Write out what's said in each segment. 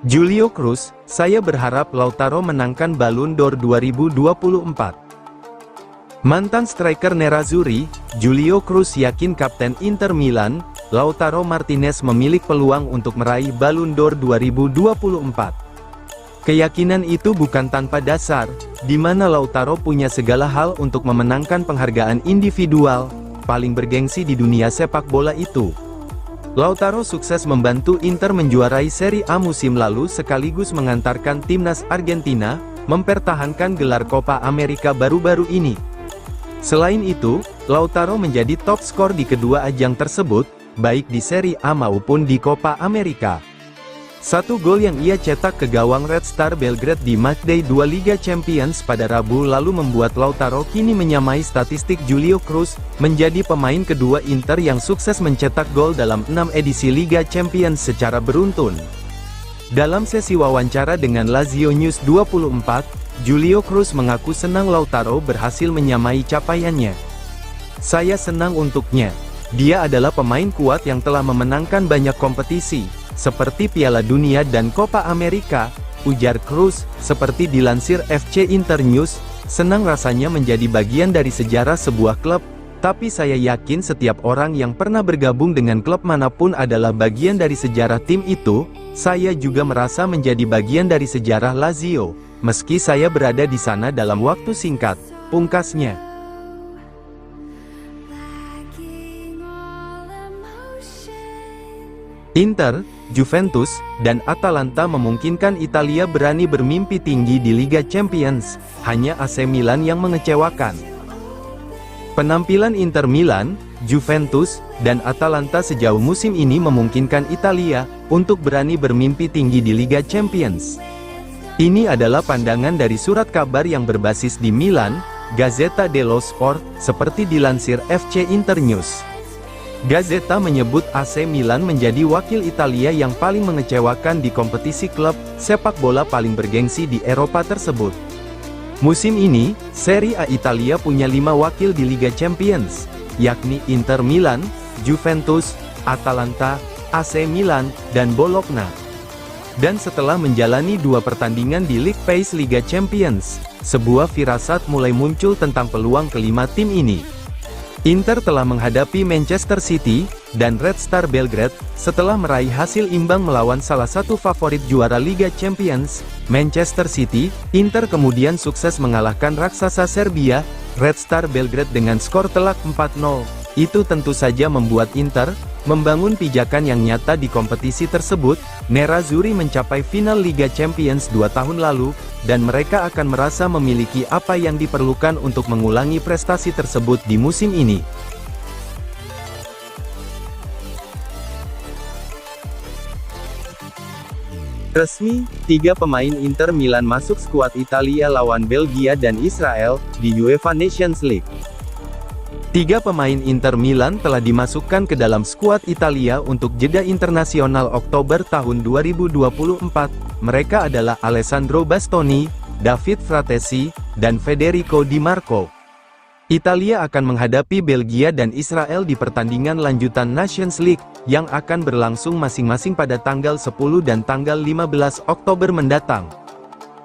Julio Cruz, saya berharap Lautaro menangkan Ballon d'Or 2024. Mantan striker Nerazzurri, Julio Cruz yakin Kapten Inter Milan, Lautaro Martinez memiliki peluang untuk meraih Ballon d'Or 2024. Keyakinan itu bukan tanpa dasar, di mana Lautaro punya segala hal untuk memenangkan penghargaan individual paling bergengsi di dunia sepak bola itu. Lautaro sukses membantu Inter menjuarai Serie A musim lalu sekaligus mengantarkan timnas Argentina mempertahankan gelar Copa America baru-baru ini. Selain itu, Lautaro menjadi top skor di kedua ajang tersebut, baik di Serie A maupun di Copa America. Satu gol yang ia cetak ke gawang Red Star Belgrade di matchday 2 Liga Champions pada Rabu lalu membuat Lautaro kini menyamai statistik Julio Cruz, menjadi pemain kedua Inter yang sukses mencetak gol dalam 6 edisi Liga Champions secara beruntun. Dalam sesi wawancara dengan Lazio News 24, Julio Cruz mengaku senang Lautaro berhasil menyamai capaiannya. "Saya senang untuknya. Dia adalah pemain kuat yang telah memenangkan banyak kompetisi, seperti Piala Dunia dan Copa America," ujar Cruz. Seperti dilansir FC Internews, "Senang rasanya menjadi bagian dari sejarah sebuah klub, tapi saya yakin setiap orang yang pernah bergabung dengan klub manapun adalah bagian dari sejarah tim itu. Saya juga merasa menjadi bagian dari sejarah Lazio, meski saya berada di sana dalam waktu singkat," pungkasnya. Inter, Juventus, dan Atalanta memungkinkan Italia berani bermimpi tinggi di Liga Champions, hanya AC Milan yang mengecewakan. Penampilan Inter Milan, Juventus, dan Atalanta sejauh musim ini memungkinkan Italia untuk berani bermimpi tinggi di Liga Champions. Ini adalah pandangan dari surat kabar yang berbasis di Milan, Gazzetta dello Sport, seperti dilansir FC Internews. Gazzetta menyebut AC Milan menjadi wakil Italia yang paling mengecewakan di kompetisi klub sepak bola paling bergengsi di Eropa tersebut. Musim ini, Serie A Italia punya 5 wakil di Liga Champions, yakni Inter Milan, Juventus, Atalanta, AC Milan, dan Bologna. Dan setelah menjalani 2 pertandingan di League Pace Liga Champions, sebuah firasat mulai muncul tentang peluang kelima tim ini. Inter telah menghadapi Manchester City dan Red Star Belgrade setelah meraih hasil imbang melawan salah satu favorit juara Liga Champions, Manchester City. Inter kemudian sukses mengalahkan raksasa Serbia, Red Star Belgrade dengan skor telak 4-0. Itu tentu saja membuat Inter membangun pijakan yang nyata di kompetisi tersebut. Nerazzurri mencapai final Liga Champions 2 tahun lalu, dan mereka akan merasa memiliki apa yang diperlukan untuk mengulangi prestasi tersebut di musim ini. Resmi, 3 pemain Inter Milan masuk skuad Italia lawan Belgia dan Israel di UEFA Nations League. 3 pemain Inter Milan telah dimasukkan ke dalam skuad Italia untuk jeda internasional Oktober tahun 2024. Mereka adalah Alessandro Bastoni, David Fratesi, dan Federico Di Marco. Italia akan menghadapi Belgia dan Israel di pertandingan lanjutan Nations League, yang akan berlangsung masing-masing pada tanggal 10 dan tanggal 15 Oktober mendatang.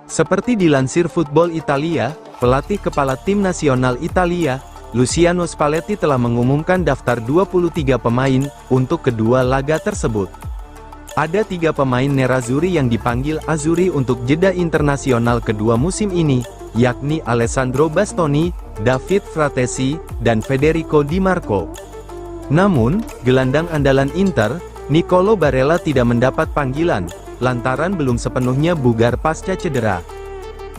Seperti dilansir Football Italia, pelatih kepala tim nasional Italia, Luciano Spalletti telah mengumumkan daftar 23 pemain untuk kedua laga tersebut. Ada 3 pemain Nerazzurri yang dipanggil Azzurri untuk jeda internasional kedua musim ini, yakni Alessandro Bastoni, David Fratesi, dan Federico Di Marco. Namun, gelandang andalan Inter, Nicolo Barella tidak mendapat panggilan, lantaran belum sepenuhnya bugar pasca cedera.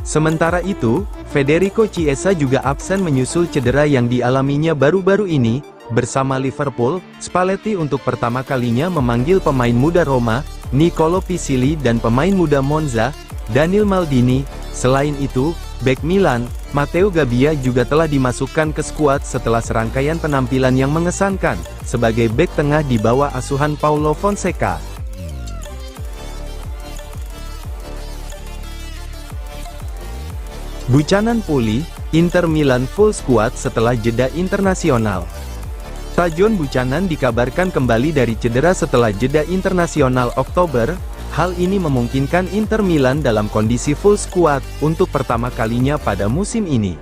Sementara itu, Federico Chiesa juga absen menyusul cedera yang dialaminya baru-baru ini. Bersama Liverpool, Spalletti untuk pertama kalinya memanggil pemain muda Roma, Nicolo Pisilli, dan pemain muda Monza, Daniel Maldini. Selain itu, bek Milan, Matteo Gabbia juga telah dimasukkan ke skuad setelah serangkaian penampilan yang mengesankan, sebagai bek tengah di bawah asuhan Paulo Fonseca. Buchanan pulih, Inter Milan full squad setelah jeda internasional. Tajon Buchanan dikabarkan kembali dari cedera setelah jeda internasional Oktober. Hal ini memungkinkan Inter Milan dalam kondisi full squad untuk pertama kalinya pada musim ini.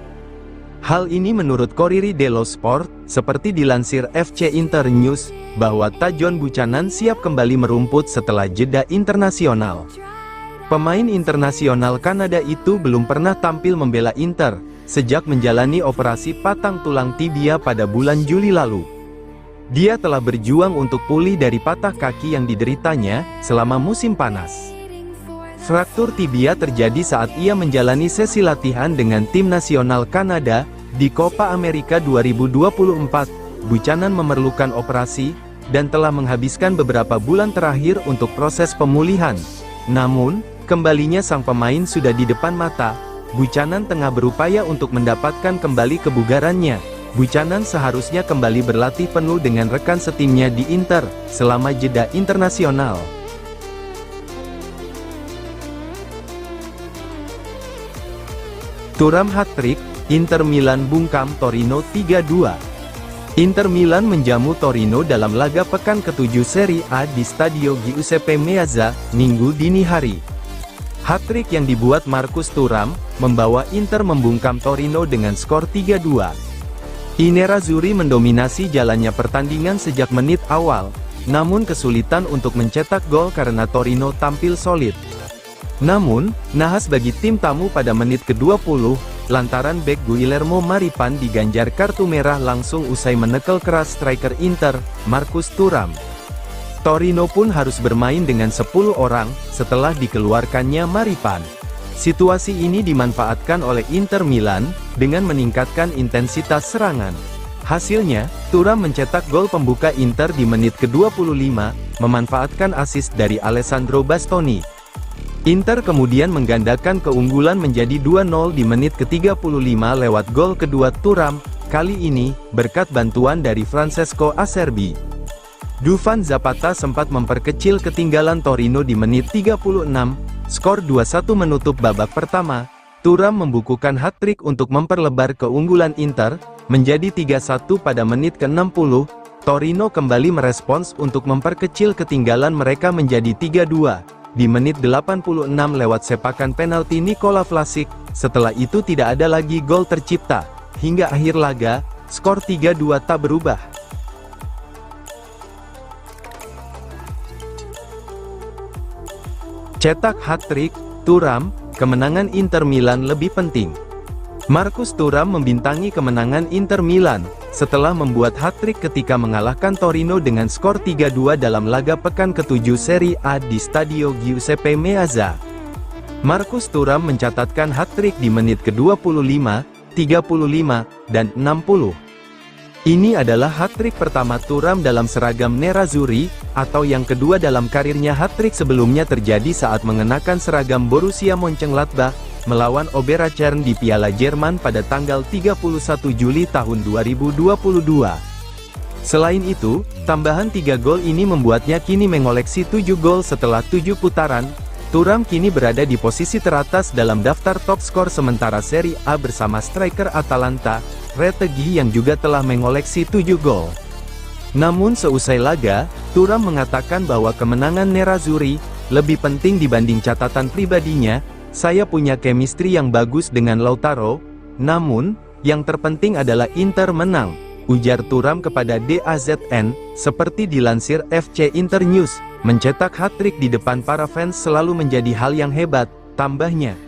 Hal ini menurut Corriere dello Sport, seperti dilansir FC Inter News, bahwa Tajon Buchanan siap kembali merumput setelah jeda internasional. Pemain internasional Kanada itu belum pernah tampil membela Inter, sejak menjalani operasi patang tulang tibia pada bulan Juli lalu. Dia telah berjuang untuk pulih dari patah kaki yang dideritanya selama musim panas. Fraktur tibia terjadi saat ia menjalani sesi latihan dengan tim nasional Kanada di Copa America 2024. Buchanan memerlukan operasi dan telah menghabiskan beberapa bulan terakhir untuk proses pemulihan. Namun, kembalinya sang pemain sudah di depan mata. Buchanan tengah berupaya untuk mendapatkan kembali kebugarannya. Buchanan seharusnya kembali berlatih penuh dengan rekan setimnya di Inter selama jeda internasional. Thuram hat-trick, Inter Milan bungkam Torino 3-2. Inter Milan menjamu Torino dalam laga pekan ke-7 Serie A di Stadio Giuseppe Meazza, Minggu dini hari. Hat-trick yang dibuat Marcus Thuram membawa Inter membungkam Torino dengan skor 3-2. I Nerazzurri mendominasi jalannya pertandingan sejak menit awal, namun kesulitan untuk mencetak gol karena Torino tampil solid. Namun, nahas bagi tim tamu pada menit ke-20, lantaran bek Guillermo Maripan diganjar kartu merah langsung usai menekel keras striker Inter, Marcus Thuram. Torino pun harus bermain dengan 10 orang, setelah dikeluarkannya Maripan. Situasi ini dimanfaatkan oleh Inter Milan, dengan meningkatkan intensitas serangan. Hasilnya, Thuram mencetak gol pembuka Inter di menit ke-25, memanfaatkan assist dari Alessandro Bastoni. Inter kemudian menggandakan keunggulan menjadi 2-0 di menit ke-35 lewat gol kedua Thuram, kali ini, berkat bantuan dari Francesco Acerbi. Dufan Zapata sempat memperkecil ketinggalan Torino di menit 36, skor 2-1 menutup babak pertama. Thuram membukukan hat-trick untuk memperlebar keunggulan Inter, menjadi 3-1 pada menit ke-60, Torino kembali merespons untuk memperkecil ketinggalan mereka menjadi 3-2, di menit 86 lewat sepakan penalti Nikola Vlasic, setelah itu tidak ada lagi gol tercipta, hingga akhir laga, skor 3-2 tak berubah. Cetak hat-trick, Thuram, kemenangan Inter Milan lebih penting. Marcus Thuram membintangi kemenangan Inter Milan, setelah membuat hat-trick ketika mengalahkan Torino dengan skor 3-2 dalam laga pekan ke-7 Serie A di Stadio Giuseppe Meazza. Marcus Thuram mencatatkan hat-trick di menit ke-25, 35, dan 60. Ini adalah hat-trick pertama Thuram dalam seragam Nerazzurri, atau yang kedua dalam karirnya. Hat-trick sebelumnya terjadi saat mengenakan seragam Borussia Mönchengladbach, melawan Oberachern di Piala Jerman pada tanggal 31 Juli tahun 2022. Selain itu, tambahan 3 gol ini membuatnya kini mengoleksi 7 gol setelah 7 putaran. Thuram kini berada di posisi teratas dalam daftar top skor sementara Serie A bersama striker Atalanta, Retegui yang juga telah mengoleksi 7 gol. Namun seusai laga, Thuram mengatakan bahwa kemenangan Nerazzurri lebih penting dibanding catatan pribadinya. Saya punya chemistry yang bagus dengan Lautaro, namun, yang terpenting adalah Inter menang, ujar Thuram kepada DAZN, seperti dilansir FC Inter News. Mencetak hat-trick di depan para fans selalu menjadi hal yang hebat, tambahnya.